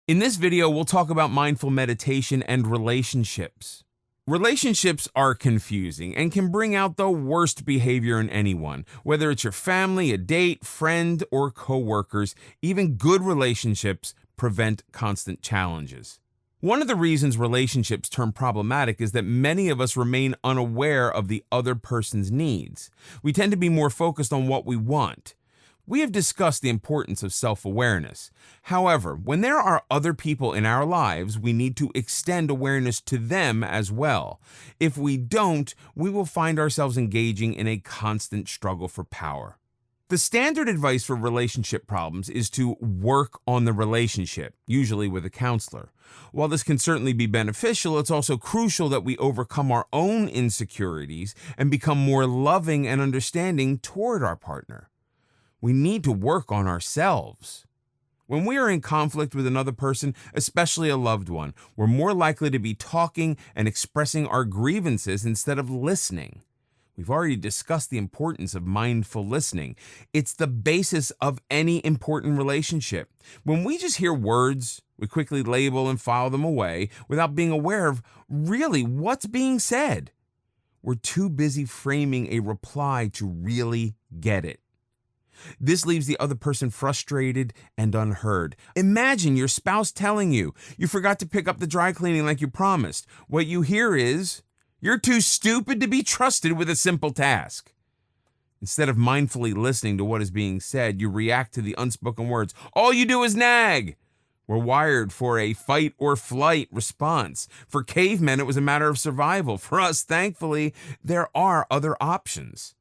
In this video, we'll talk about mindful meditation and relationships. Relationships are confusing and can bring out the worst behavior in anyone, whether it's your family, a date, friend, or coworkers. Even good relationships prevent constant challenges. One of the reasons relationships turn problematic is that many of us remain unaware of the other person's needs. We tend to be more focused on what we want. We have discussed the importance of self-awareness. However, when there are other people in our lives, we need to extend awareness to them as well. If we don't, we will find ourselves engaging in a constant struggle for power. The standard advice for relationship problems is to work on the relationship, usually with a counselor. While this can certainly be beneficial, it's also crucial that we overcome our own insecurities and become more loving and understanding toward our partner. We need to work on ourselves. When we are in conflict with another person, especially a loved one, we're more likely to be talking and expressing our grievances instead of listening. We've already discussed the importance of mindful listening. It's the basis of any important relationship. When we just hear words, we quickly label and file them away without being aware of really what's being said. We're too busy framing a reply to really get it. This leaves the other person frustrated and unheard. Imagine your spouse telling you forgot to pick up the dry cleaning like you promised. What you hear is, "You're too stupid to be trusted with a simple task." Instead of mindfully listening to what is being said, you react to the unspoken words. All you do is nag. We're wired for a fight or flight response. For cavemen, it was a matter of survival. For us, thankfully, there are other options.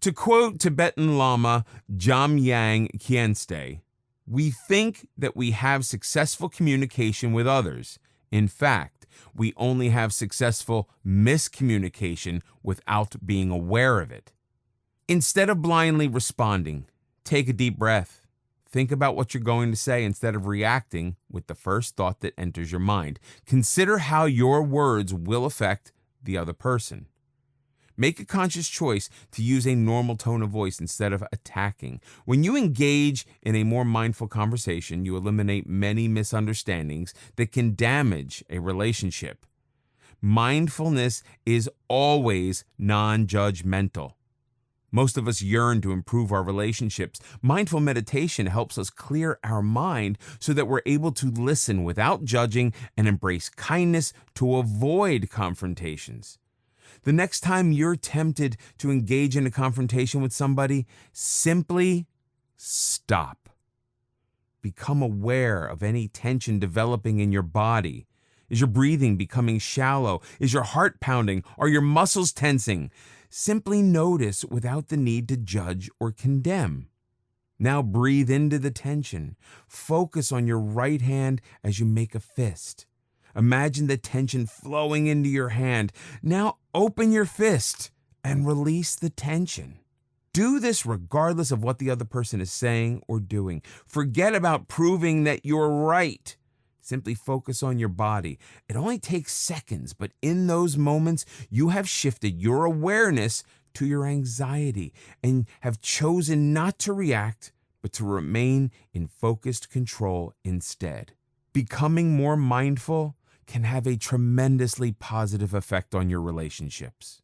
To quote Tibetan Lama Jamyang Khyentse, we think that we have successful communication with others. In fact, we only have successful miscommunication without being aware of it. Instead of blindly responding, take a deep breath. Think about what you're going to say instead of reacting with the first thought that enters your mind. Consider how your words will affect the other person. Make a conscious choice to use a normal tone of voice instead of attacking. When you engage in a more mindful conversation, you eliminate many misunderstandings that can damage a relationship. Mindfulness is always non-judgmental. Most of us yearn to improve our relationships. Mindful meditation helps us clear our mind so that we're able to listen without judging and embrace kindness to avoid confrontations. The next time you're tempted to engage in a confrontation with somebody, simply stop. Become aware of any tension developing in your body. Is your breathing becoming shallow? Is your heart pounding? Are your muscles tensing? Simply notice without the need to judge or condemn. Now breathe into the tension. Focus on your right hand as you make a fist. Imagine the tension flowing into your hand. Now open your fist and release the tension. Do this regardless of what the other person is saying or doing. Forget about proving that you're right. Simply focus on your body. It only takes seconds, but in those moments, you have shifted your awareness to your anxiety and have chosen not to react, but to remain in focused control instead. Becoming more mindful can have a tremendously positive effect on your relationships.